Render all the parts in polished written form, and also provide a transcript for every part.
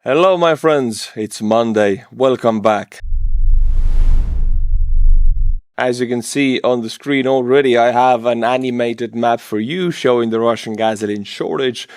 Hello my friends, it's Monday, welcome back. As you can see on the screen already, I have an animated map for you showing the Russian gasoline shortage.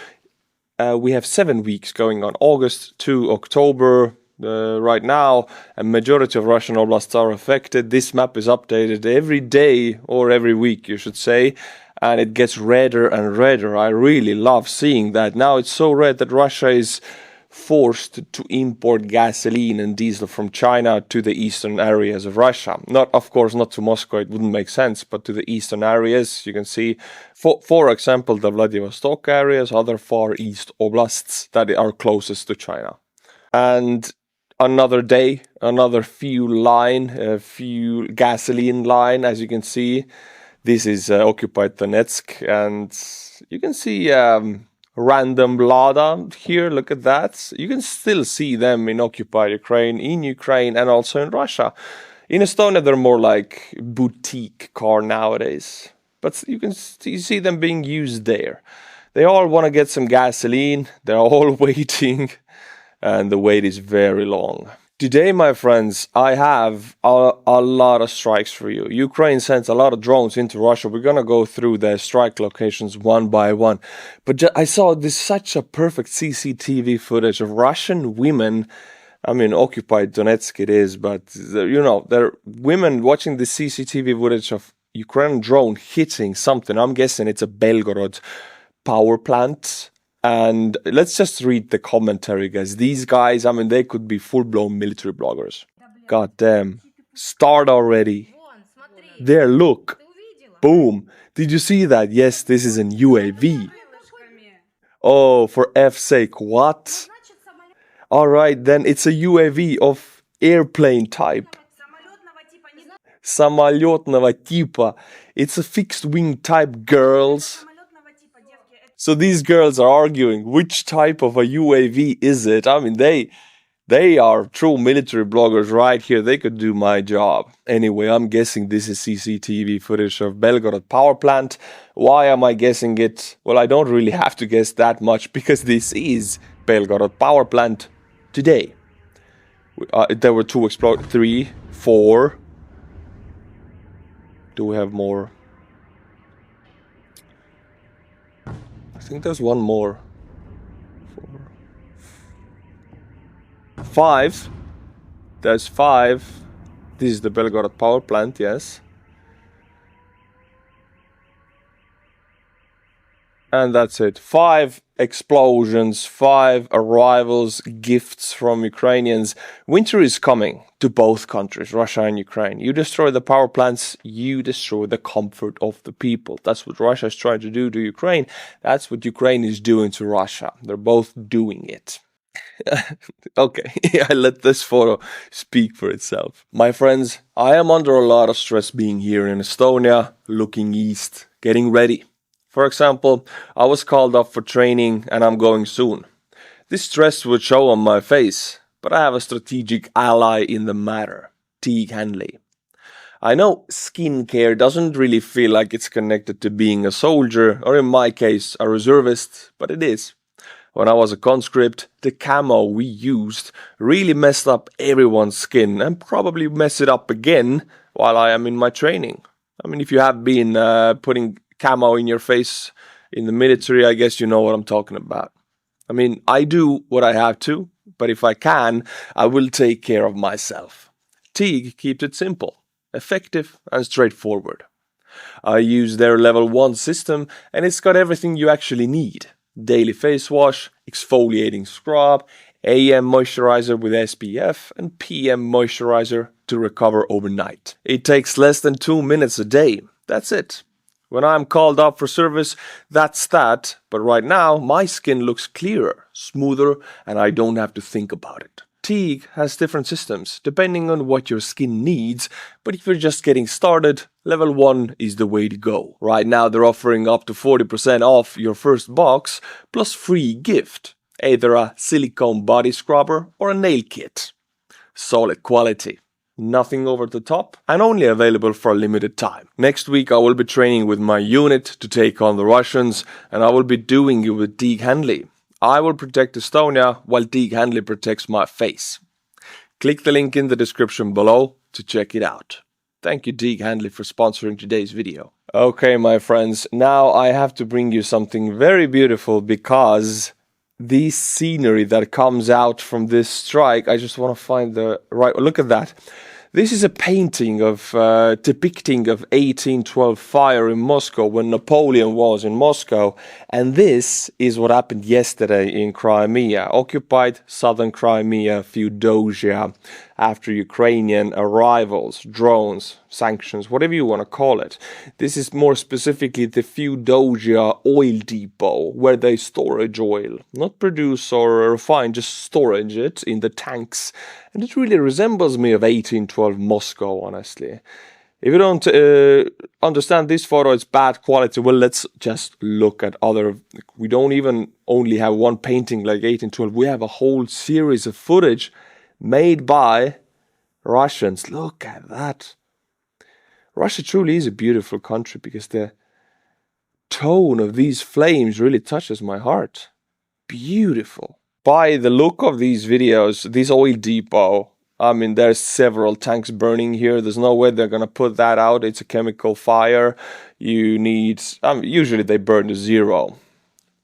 We have 7 weeks going on, August to October. Right now, a majority of Russian oblasts are affected. This map is updated every day or every week, you should say, and it gets redder and redder. I really love seeing that. Now it's so red that Russia is forced to import gasoline and diesel from China to the eastern areas of Russia. Of course, not to Moscow, it wouldn't make sense, but to the eastern areas. You can see, for example, the Vladivostok areas, other far east oblasts that are closest to China. And another day, another fuel gasoline line, as you can see. This is occupied Donetsk, and you can see random Lada here, look at that. You can still see them in occupied Ukraine, and also in Russia. In Estonia, they're more like boutique car nowadays, but you can see them being used there. They all want to get some gasoline, they're all waiting, and the wait is very long. Today, my friends, I have a lot of strikes for you. Ukraine sent a lot of drones into Russia. We're going to go through the strike locations one by one. But I saw this such a perfect CCTV footage of Russian women. I mean, occupied Donetsk it is, but, they're women watching the CCTV footage of Ukrainian drone hitting something. I'm guessing it's a Belgorod power plant. And let's just read the commentary, guys. These guys, I mean, they could be full-blown military bloggers. God damn. Start already. There, look. Boom. Did you see that? Yes, this is an UAV. Oh, for F's sake, what? Alright, then it's a UAV of airplane type. Самолетного типа. It's a fixed-wing type, girls. So these girls are arguing which type of a UAV is it. I mean, they are true military bloggers right here. They could do my job. Anyway, I'm guessing this is CCTV footage of Belgorod Power Plant. Why am I guessing it? Well, I don't really have to guess that much because this is Belgorod Power Plant today. There were 2 explosions, 3, 4. Do we have more? I think there's one more. 4, 5. There's 5. This is the Belgorod power plant, yes. And that's it. 5 explosions, 5 arrivals, gifts from Ukrainians. Winter is coming to both countries, Russia and Ukraine. You destroy the power plants, you destroy the comfort of the people. That's what Russia is trying to do to Ukraine. That's what Ukraine is doing to Russia. They're both doing it. Okay, I let this photo speak for itself. My friends, I am under a lot of stress being here in Estonia, looking east, getting ready. For example, I was called up for training and I'm going soon. This stress would show on my face, but I have a strategic ally in the matter, Teague Hanley. I know skincare doesn't really feel like it's connected to being a soldier, or in my case, a reservist, but it is. When I was a conscript, the camo we used really messed up everyone's skin and probably mess it up again while I am in my training. I mean, if you have been putting camo in your face in the military, I guess you know what I'm talking about. I mean, I do what I have to, but if I can, I will take care of myself. Teague keeps it simple, effective and straightforward. I use their level 1 system and it's got everything you actually need. Daily face wash, exfoliating scrub, AM moisturizer with SPF and PM moisturizer to recover overnight. It takes less than 2 minutes a day. That's it. When I'm called up for service, that's that. But right now, my skin looks clearer, smoother, and I don't have to think about it. Teague has different systems, depending on what your skin needs, but if you're just getting started, level 1 is the way to go. Right now, they're offering up to 40% off your first box, plus free gift, either a silicone body scrubber or a nail kit. Solid quality. Nothing over the top, and only available for a limited time. Next week I will be training with my unit to take on the Russians, and I will be doing it with Teague Hanley. I will protect Estonia while Dig Handley protects my face. Click the link in the description below to check it out. Thank you, Dig Handley, for sponsoring today's video. Okay, my friends, now I have to bring you something very beautiful because the scenery that comes out from this strike, I just want to find the right... Look at that. This is a painting of depicting of 1812 fire in Moscow when Napoleon was in Moscow, and this is what happened yesterday in Crimea, occupied southern Crimea, Feodosia, after Ukrainian arrivals, drones, sanctions, whatever you want to call it. This is more specifically the Feodosia Oil Depot, where they storage oil, not produce or refine, just storage it in the tanks. And it really resembles me of 1812 Moscow, honestly. If you don't understand this photo, it's bad quality. Well, let's just look at other... We don't even only have one painting like 1812. We have a whole series of footage made by Russians. Look at that. Russia truly is a beautiful country because the tone of these flames really touches my heart. Beautiful. By the look of these videos, this oil depot, I mean, there's several tanks burning here. There's no way they're going to put that out. It's a chemical fire. You need... usually they burn to zero.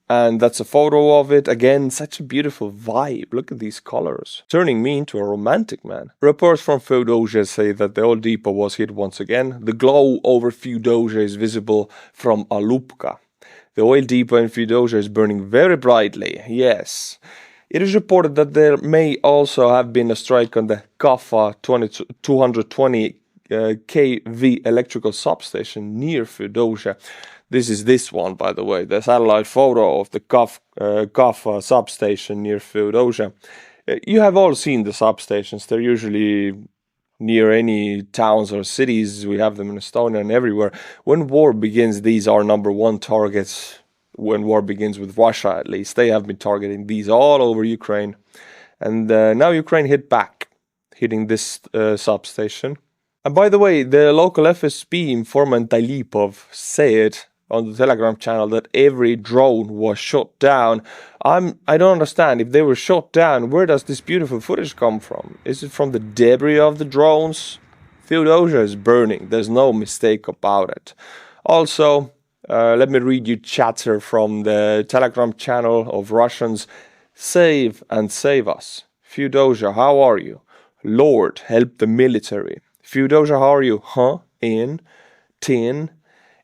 And that's a photo of it. Again, such a beautiful vibe. Look at these colors. Turning me into a romantic man. Reports from Feodosia say that the oil depot was hit once again. The glow over Feodosia is visible from Alupka. The oil depot in Feodosia is burning very brightly. Yes. It is reported that there may also have been a strike on the Kafa 220 kV electrical substation near Feodosia. This is this one, by the way, the satellite photo of the Kafa substation near Feodosia. You have all seen the substations. They're usually near any towns or cities. We have them in Estonia and everywhere. When war begins, these are #1 targets. When war begins with Russia, at least. They have been targeting these all over Ukraine. And now Ukraine hit back, hitting this substation. And by the way, the local FSB informant Dalipov said on the Telegram channel that every drone was shot down. I don't understand. If they were shot down, where does this beautiful footage come from? Is it from the debris of the drones? Feodosia is burning. There's no mistake about it. Also, let me read you chatter from the Telegram channel of Russians. Save and save us. Feodosia, how are you? Lord, help the military. Feodosia, how are you? Huh? In? Tin?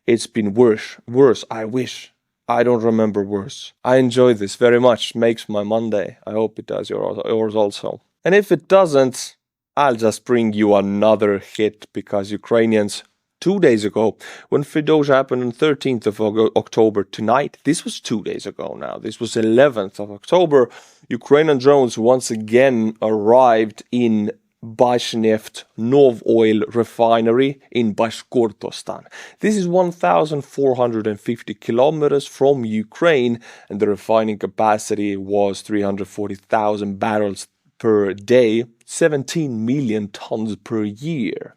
It's been worse, I wish. I don't remember worse. I enjoy this very much. Makes my Monday. I hope it does yours also. And if it doesn't, I'll just bring you another hit because Ukrainians 2 days ago, when Feodosia happened on 13th of October tonight, this was 2 days ago now, this was 11th of October, Ukrainian drones once again arrived in Bashkortostan Nov Oil Refinery in Bashkortostan. This is 1,450 kilometers from Ukraine, and the refining capacity was 340,000 barrels per day, 17 million tons per year.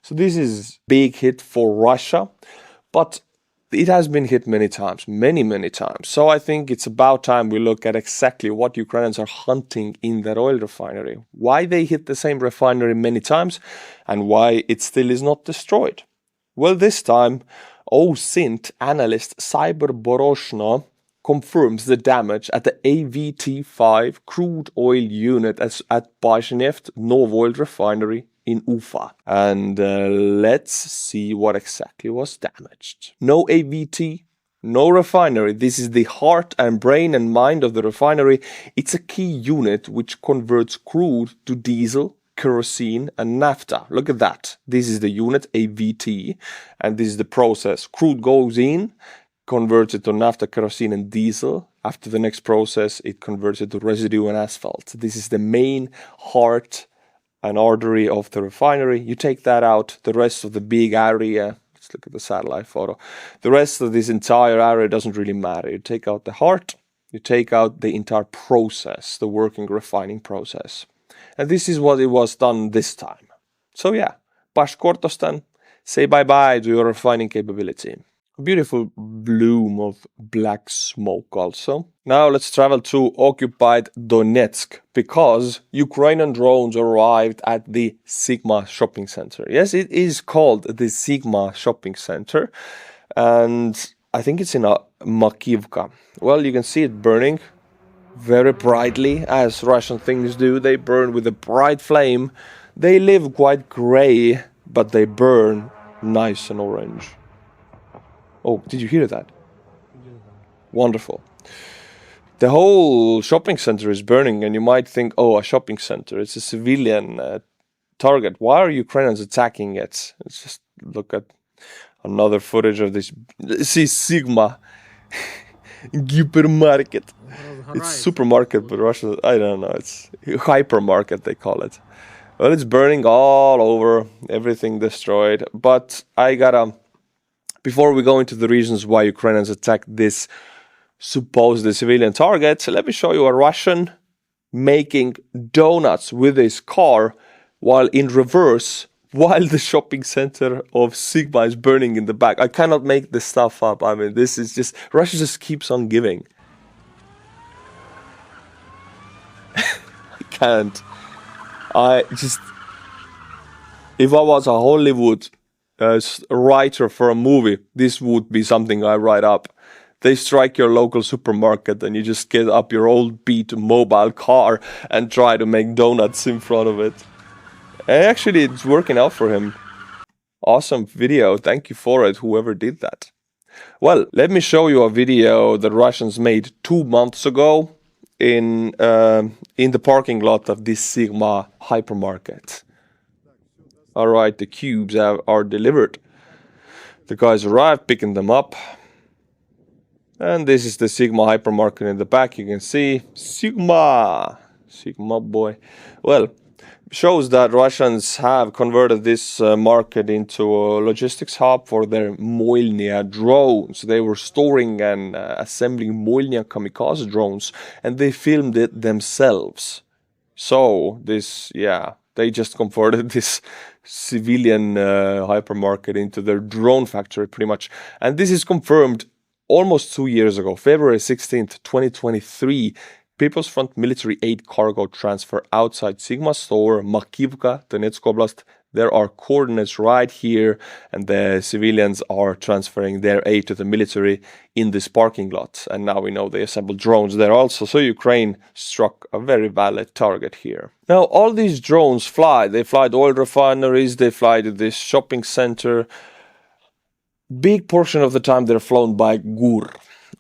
So this is a big hit for Russia, but it has been hit many times, many times. So I think it's about time we look at exactly what Ukrainians are hunting in that oil refinery, why they hit the same refinery many times, and why it still is not destroyed. Well, this time, OSINT analyst Cyber Boroshno confirms the damage at the AVT-5 crude oil unit at Bashkortostan Nov Oil Refinery in Ufa. And let's see what exactly was damaged. No AVT, no refinery. This is the heart and brain and mind of the refinery. It's a key unit which converts crude to diesel, kerosene and naphtha. Look at that. This is the unit AVT, and this is the process. Crude goes in, converts it to naphtha, kerosene and diesel. After the next process, it converts it to residue and asphalt. This is the main heart an artery of the refinery. You take that out, the rest of the big area, let's look at the satellite photo, the rest of this entire area doesn't really matter. You take out the heart, you take out the entire process, the working refining process. And this is what it was done this time. So yeah, Bashkortostan, say bye-bye to your refining capability. Beautiful bloom of black smoke also. Now let's travel to occupied Donetsk because Ukrainian drones arrived at the Sigma shopping center. Yes, it is called the Sigma shopping center, and I think it's in Makivka. Well, you can see it burning very brightly, as Russian things do. They burn with a bright flame. They live quite gray, but they burn nice and orange. Oh, did you hear that? Wonderful. The whole shopping center is burning, and you might think, oh, a shopping center, it's a civilian target. Why are Ukrainians attacking it? Let's just look at another footage of this. See, Sigma hypermarket. It's supermarket, but Russia, I don't know, it's hypermarket, they call it. Well, it's burning all over, everything destroyed. But I gotta, before we go into the reasons why Ukrainians attacked this supposed civilian target, let me show you a Russian making donuts with his car while in reverse, while the shopping center of Sigma is burning in the back. I cannot make this stuff up. I mean, this is just, Russia just keeps on giving. I can't. If I was a Hollywood writer for a movie, this would be something I write up. They strike your local supermarket and you just get up your old beat mobile car and try to make donuts in front of it. And actually, it's working out for him. Awesome video. Thank you for it, whoever did that. Well, let me show you a video the Russians made 2 months ago in the parking lot of this Sigma hypermarket. All right, the cubes are delivered. The guys arrived, picking them up. And this is the Sigma hypermarket in the back. You can see Sigma boy. Well, shows that Russians have converted this market into a logistics hub for their Molniya drones. They were storing and assembling Molniya kamikaze drones, and they filmed it themselves. So this, yeah, they just converted this civilian hypermarket into their drone factory pretty much. And this is confirmed almost 2 years ago, February 16th, 2023. People's Front military aid cargo transfer outside Sigma store, Makivka, Donetsk Oblast. There are coordinates right here, and the civilians are transferring their aid to the military in this parking lot. And now we know they assembled drones there also, so Ukraine struck a very valid target here. Now, all these drones fly. They fly to oil refineries, they fly to this shopping center. Big portion of the time they're flown by GUR,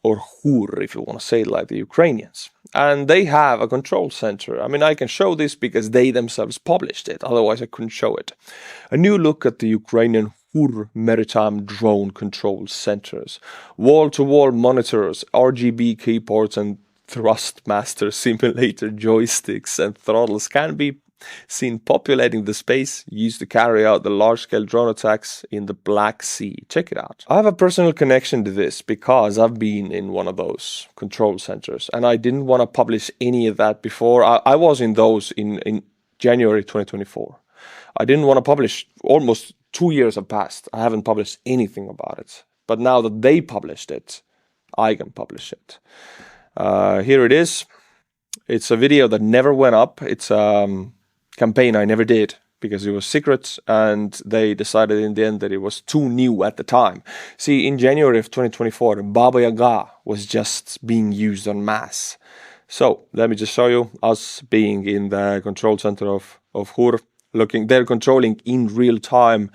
or HUR, if you want to say it like the Ukrainians. And they have a control center. I mean, I can show this because they themselves published it. Otherwise, I couldn't show it. A new look at the Ukrainian HUR maritime drone control centers. Wall-to-wall monitors, RGB keyboards, and Thrustmaster simulator joysticks and throttles can be seen populating the space used to carry out the large-scale drone attacks in the Black Sea. Check it out. I have a personal connection to this because I've been in one of those control centers, and I didn't want to publish any of that before. I was in those in January 2024. I didn't want to publish. Almost 2 years have passed. I haven't published anything about it. But now that they published it, I can publish it. Here it is. It's a video that never went up. It's campaign I never did because it was secret, and they decided in the end that it was too new at the time. See, in January of 2024, Baba Yaga was just being used en masse. So let me just show you us being in the control center of HUR. They're controlling in real time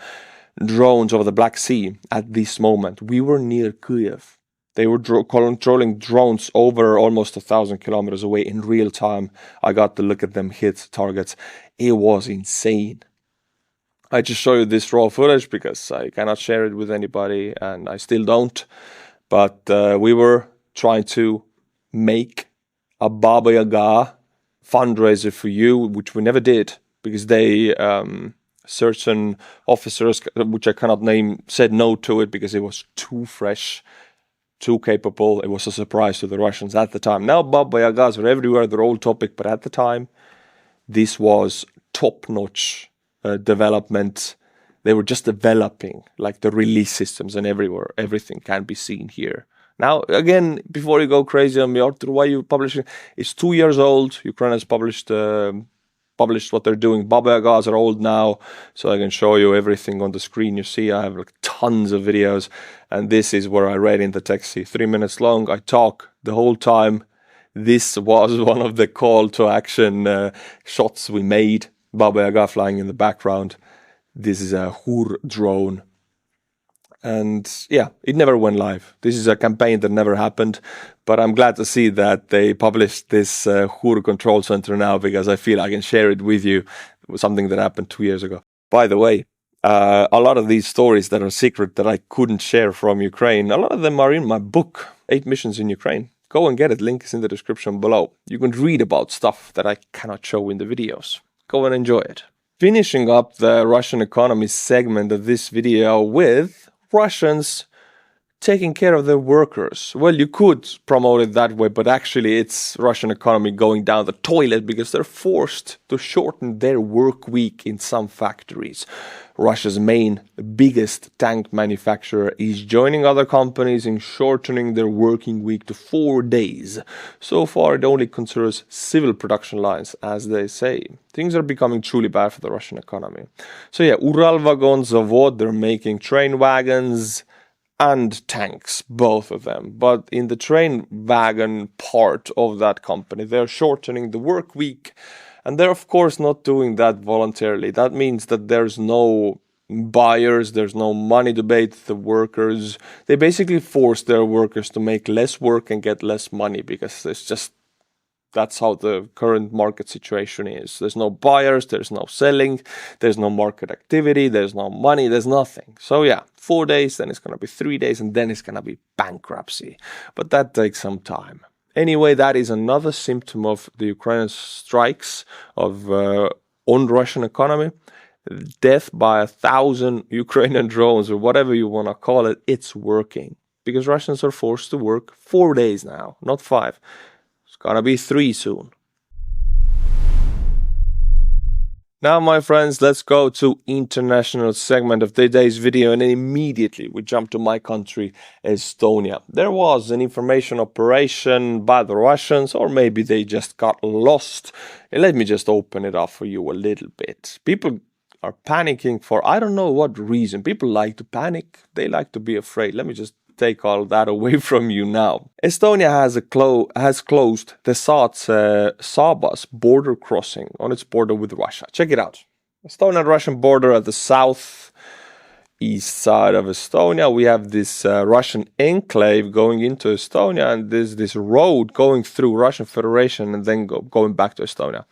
drones over the Black Sea at this moment. We were near Kyiv. They were controlling drones over almost 1,000 kilometers away in real time. I got to look at them hit targets. It was insane. I just show you this raw footage because I cannot share it with anybody, and I still don't. But we were trying to make a Baba Yaga fundraiser for you, which we never did because they, certain officers, which I cannot name, said no to it because it was too fresh, too capable. It was a surprise to the Russians at the time. Now Baba Yagas are everywhere, they're old topic, but at the time, this was top-notch development They were just developing like the release systems, and everything can be seen here. Now, again, before you go crazy on me, Artur, why you publishing? It's 2 years old. Ukraine has published what they're doing. Baba Yagas are old now, so I can show you everything on the screen. You see, I have like tons of videos, and this is where I read in the text. 3 minutes long. I talk the whole time. This was one of the call to action shots we made. Baba Yaga flying in the background. This is a HUR drone. And yeah, it never went live. This is a campaign that never happened, but I'm glad to see that they published this HUR control center now, because I feel I can share it with you. It was something that happened 2 years ago. By the way, a lot of these stories that are secret that I couldn't share from Ukraine, a lot of them are in my book, 8 Missions in Ukraine. Go and get it. Link is in the description below. You can read about stuff that I cannot show in the videos. Go and enjoy it. Finishing up the Russian economy segment of this video with Russians taking care of their workers. Well, you could promote it that way, but actually it's Russian economy going down the toilet because they're forced to shorten their work week in some factories. Russia's biggest tank manufacturer is joining other companies in shortening their working week to 4 days. So far, it only considers civil production lines, as they say. Things are becoming truly bad for the Russian economy. So yeah, Uralvagon Zavod, they're making train wagons and tanks, both of them. But in the train wagon part of that company, they're shortening the work week. And they're, of course, not doing that voluntarily. That means that there's no buyers, there's no money to pay the workers. They basically force their workers to make less work and get less money, because that's how the current market situation is. There's no buyers, there's no selling, there's no market activity, there's no money, there's nothing. So yeah, 4 days, then it's going to be 3 days, and then it's going to be bankruptcy. But that takes some time. Anyway, that is another symptom of the Ukrainian strikes on Russian economy. Death by 1,000 Ukrainian drones, or whatever you want to call it, it's working. Because Russians are forced to work 4 days now, not 5. It's gonna be 3 soon. Now, my friends, let's go to international segment of today's video, and then immediately we jump to my country, Estonia. There was an information operation by the Russians, or maybe they just got lost. Let me just open it up for you a little bit. People are panicking for I don't know what reason. People like to panic. They like to be afraid. Let me just take all that away from you now. Estonia has closed the Saatse Saabas border crossing on its border with Russia. Check it out. Estonian-Russian border at the south east side of Estonia. We have this Russian enclave going into Estonia, and there's this road going through Russian Federation and then going back to Estonia.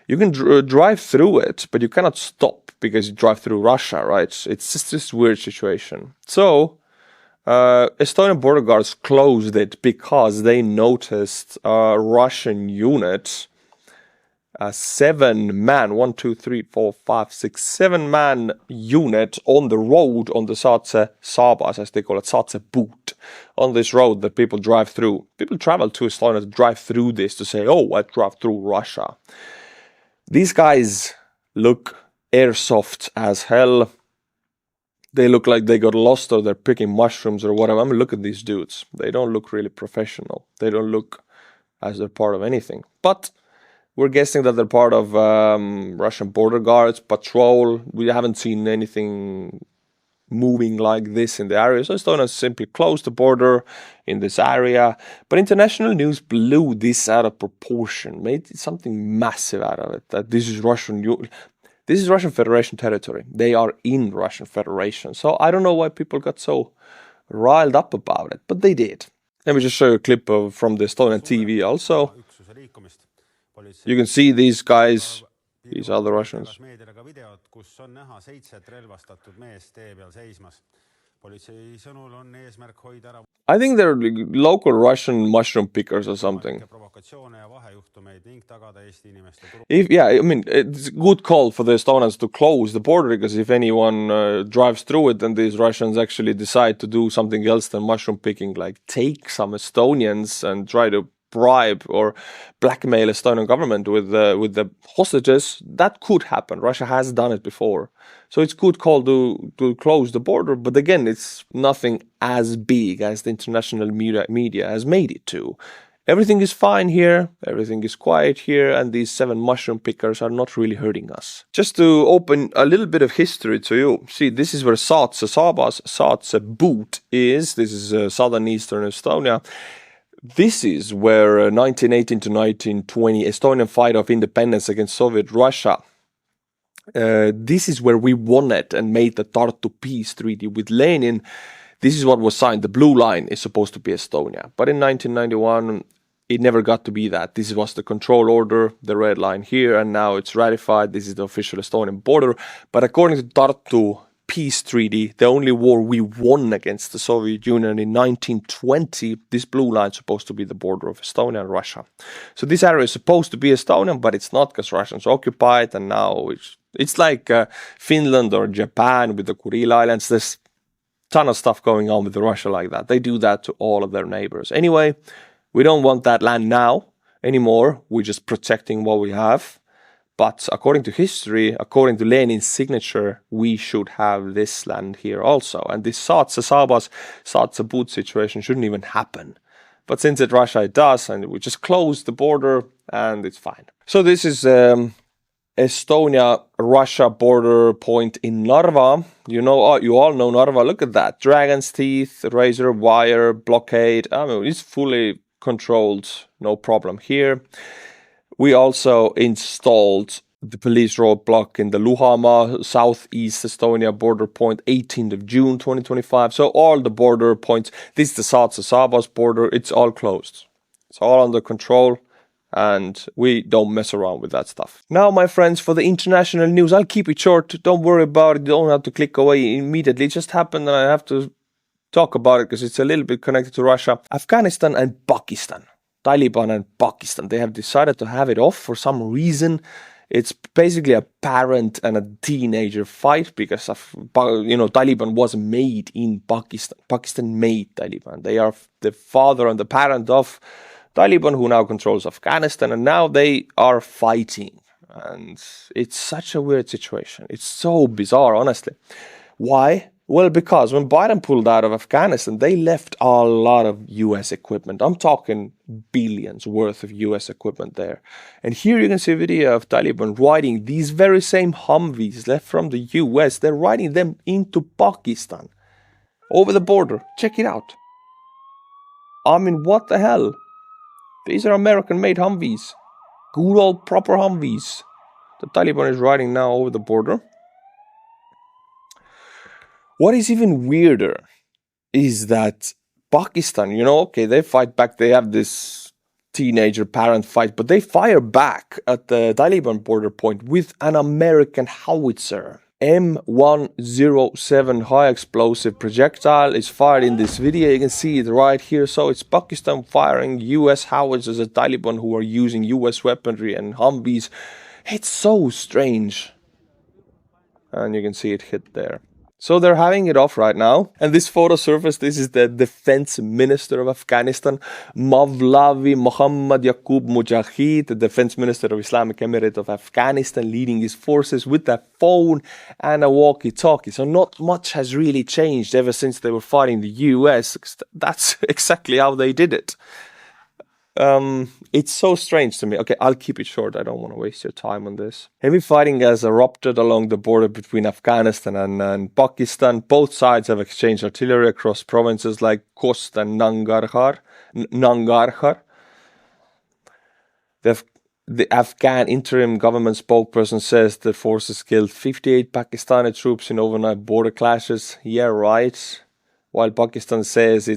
You can drive through it, but you cannot stop because you drive through Russia, right? It's just this weird situation. So Estonian border guards closed it because they noticed a Russian unit, a 7-man, 7-man unit on the road, on the Saatse Saabas, as they call it, Saatse boot, on this road that people drive through. People travel to Estonia to drive through this to say, oh, I drive through Russia. These guys look airsoft as hell. They look like they got lost, or they're picking mushrooms or whatever. I mean, look at these dudes. They don't look really professional. They don't look as they're part of anything. But we're guessing that they're part of Russian border guards, patrol. We haven't seen anything moving like this in the area. So Estonia simply closed the border in this area. But international news blew this out of proportion, made something massive out of it. That this is Russian Federation territory. They are in Russian Federation. So I don't know why people got so riled up about it, but they did. Let me just show you a clip from the Estonian TV also. You can see these guys. These are the Russians. I think they're local Russian mushroom pickers or something. I mean, it's a good call for the Estonians to close the border, because if anyone drives through it, then these Russians actually decide to do something else than mushroom picking, like take some Estonians and try to bribe or blackmail Estonian government with the hostages, that could happen. Russia has done it before. So it's good call to close the border, but again, it's nothing as big as the international media has made it to. Everything is fine here, everything is quiet here, and these 7 mushroom pickers are not really hurting us. Just to open a little bit of history to you, see, this is where Saatse Saabas, Saatse Boot is. This is southern eastern Estonia. This is where 1918 to 1920 Estonian fight of independence against Soviet Russia. This is where we won it and made the Tartu Peace Treaty with Lenin. This is what was signed. The blue line is supposed to be Estonia. But in 1991, it never got to be that. This was the control order, the red line here, and now it's ratified. This is the official Estonian border. But according to Tartu Peace Treaty, the only war we won against the Soviet Union in 1920, this blue line is supposed to be the border of Estonia and Russia. So this area is supposed to be Estonian, but it's not because Russians occupy it, and now it's like Finland or Japan with the Kuril Islands. There's ton of stuff going on with Russia like that. They do that to all of their neighbors. Anyway, we don't want that land now anymore. We're just protecting what we have. But according to history, according to Lenin's signature, we should have this land here also. And this Saatse Saabas, Saatse Boot situation shouldn't even happen. But since it's Russia, it does. And we just close the border and it's fine. So this is Estonia-Russia border point in Narva. You all know Narva. Look at that. Dragon's teeth, razor wire, blockade. I mean, it's fully controlled. No problem here. We also installed the police roadblock in the Luhamaa, southeast Estonia border point, 18th of June 2025. So all the border points, this is the Saatse Saabas border, it's all closed. It's all under control. And we don't mess around with that stuff. Now, my friends, for the international news, I'll keep it short. Don't worry about it. You don't have to click away immediately. It just happened and I have to talk about it because it's a little bit connected to Russia. Afghanistan and Pakistan. Taliban and Pakistan. They have decided to have it off for some reason. It's basically a parent and a teenager fight because Taliban was made in Pakistan. Pakistan made Taliban. They are the father and the parent of Taliban, who now controls Afghanistan, and now they are fighting. And it's such a weird situation. It's so bizarre, honestly. Why? Well, because when Biden pulled out of Afghanistan, they left a lot of US equipment. I'm talking billions worth of US equipment there. And here you can see a video of Taliban riding these very same Humvees left from the US. They're riding them into Pakistan, over the border. Check it out. I mean, what the hell? These are American-made Humvees. Good old proper Humvees. The Taliban is riding now over the border. What is even weirder is that Pakistan, they fight back. They have this teenager parent fight, but they fire back at the Taliban border point with an American howitzer. M107 high explosive projectile is fired in this video. You can see it right here. So it's Pakistan firing US howitzers at Taliban who are using US weaponry and Humvees. It's so strange. And you can see it hit there. So they're having it off right now. And this photo surfaced. This is the defense minister of Afghanistan, Mavlavi Muhammad Yaqub Mujahid, the defense minister of Islamic Emirate of Afghanistan, leading his forces with a phone and a walkie-talkie. So not much has really changed ever since they were fighting the US. That's exactly how they did it. It's so strange to me. Okay, I'll keep it short. I don't want to waste your time on this. Heavy fighting has erupted along the border between Afghanistan and Pakistan. Both sides have exchanged artillery across provinces like Khost and Nangarhar. The Afghan interim government spokesperson says the forces killed 58 Pakistani troops in overnight border clashes. Yeah, right. While Pakistan says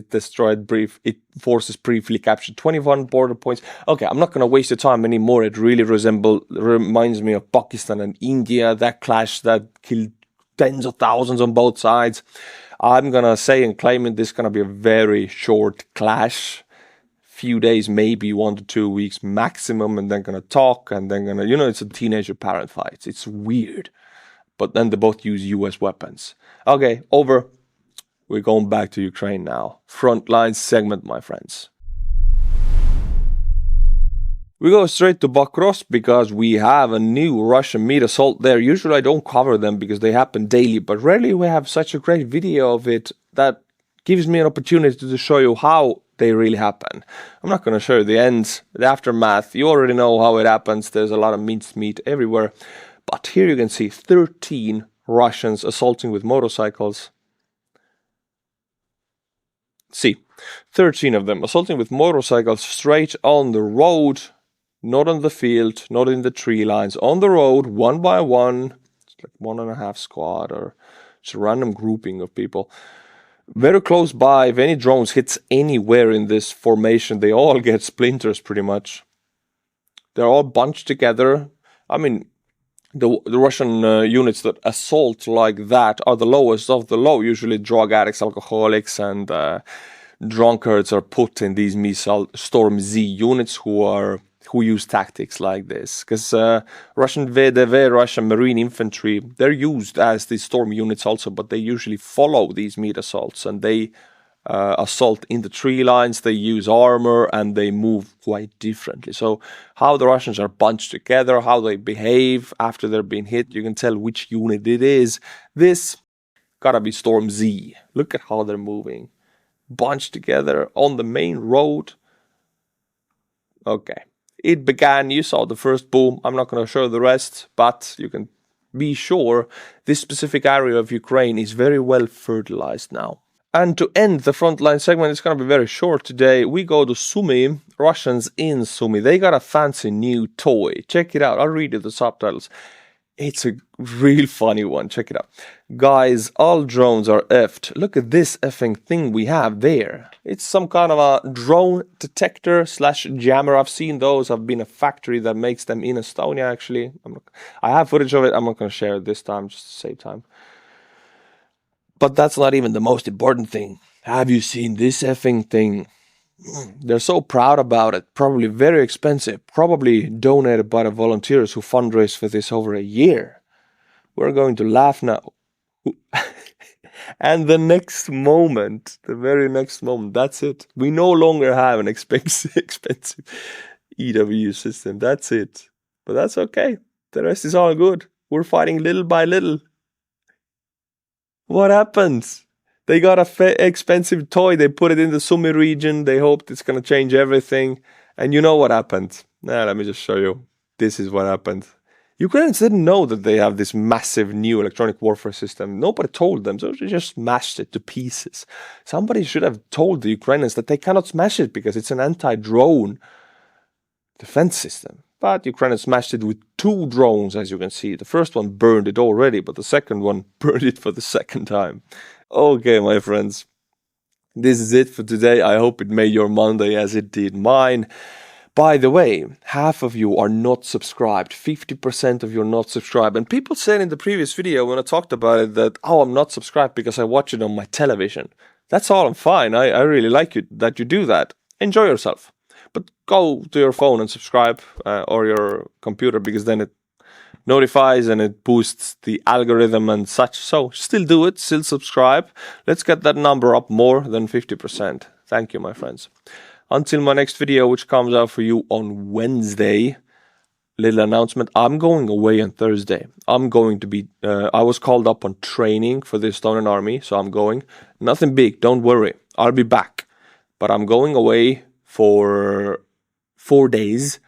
forces briefly captured 21 border points. Okay, I'm not going to waste your time anymore. It really reminds me of Pakistan and India, that clash that killed tens of thousands on both sides. I'm going to say and claim it, this is going to be a very short clash. Few days, maybe 1 to 2 weeks maximum, and then going to talk, and then going to, it's a teenager parent fight. It's weird. But then they both use US weapons. Okay, over. We're going back to Ukraine now. Frontline segment, my friends. We go straight to Pokrovsk because we have a new Russian meat assault there. Usually I don't cover them because they happen daily, but rarely we have such a great video of it that gives me an opportunity to show you how they really happen. I'm not going to show you the ends, the aftermath. You already know how it happens. There's a lot of minced meat everywhere. But here you can see 13 Russians assaulting with motorcycles. See, 13 of them assaulting with motorcycles straight on the road. Not on the field, not in the tree lines, on the road, one by one. It's like 1.5 squad or just a random grouping of people. Very close by, if any drones hits anywhere in this formation, they all get splinters pretty much. They're all bunched together. I mean, the Russian units that assault like that are the lowest of the low. Usually drug addicts, alcoholics, and drunkards are put in these missile Storm Z units who use tactics like this, because Russian VDV, Russian Marine Infantry, they're used as the storm units also, but they usually follow these meat assaults, and they assault in the tree lines, they use armor, and they move quite differently. So how the Russians are bunched together, how they behave after they're being hit, you can tell which unit it is. This gotta be Storm Z. Look at how they're moving. Bunched together on the main road. Okay. It began, you saw the first boom. I'm not going to show the rest, but you can be sure this specific area of Ukraine is very well fertilized now. And to end the frontline segment, it's going to be very short today. We go to Sumy, Russians in Sumy. They got a fancy new toy. Check it out. I'll read you the subtitles. It's a real funny one. Check it out. Guys, all drones are effed. Look at this effing thing we have there. It's some kind of a drone detector / jammer. I've seen those. I've been a factory that makes them in Estonia, actually. I have footage of it. I'm not going to share it this time, just to save time. But that's not even the most important thing. Have you seen this effing thing? They're so proud about it. Probably very expensive. Probably donated by the volunteers who fundraised for this over a year. We're going to laugh now. And the next moment, the very next moment, that's it. We no longer have an expensive EW system. That's it. But that's okay. The rest is all good. We're fighting little by little. What happens? They got a expensive toy. They put it in the Sumy region. They hoped it's going to change everything. And you know what happened? Let me just show you. This is what happened. Ukrainians didn't know that they have this massive new electronic warfare system. Nobody told them, so they just smashed it to pieces. Somebody should have told the Ukrainians that they cannot smash it because it's an anti-drone defense system. But Ukrainians smashed it with 2 drones, as you can see. The first one burned it already, but the second one burned it for the second time. Okay, my friends. This is it for today. I hope it made your Monday as it did mine. By the way, half of you are not subscribed. 50% of you are not subscribed. And people said in the previous video when I talked about it that, oh, I'm not subscribed because I watch it on my television. That's all, I'm fine. I really like it that you do that. Enjoy yourself. But go to your phone and subscribe or your computer, because then it notifies and it boosts the algorithm and such. So still do it, still subscribe. Let's get that number up more than 50%. Thank you, my friends. Until my next video, which comes out for you on Wednesday, little announcement. I'm going away on Thursday. I'm going to be, I was called up on training for the Estonian army, so I'm going. Nothing big, don't worry. I'll be back. But I'm going away for 4 days.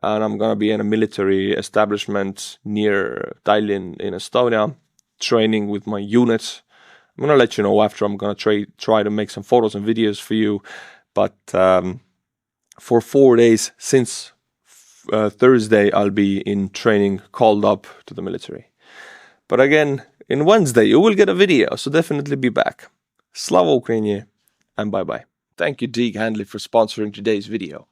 And I'm going to be in a military establishment near Tallinn in Estonia, training with my unit. I'm going to let you know after. I'm going to try to make some photos and videos for you. But for 4 days, since Thursday, I'll be in training, called up to the military. But again, in Wednesday, you will get a video, so definitely be back. Slava Ukraini, and bye-bye. Thank you, Dig Handley, for sponsoring today's video.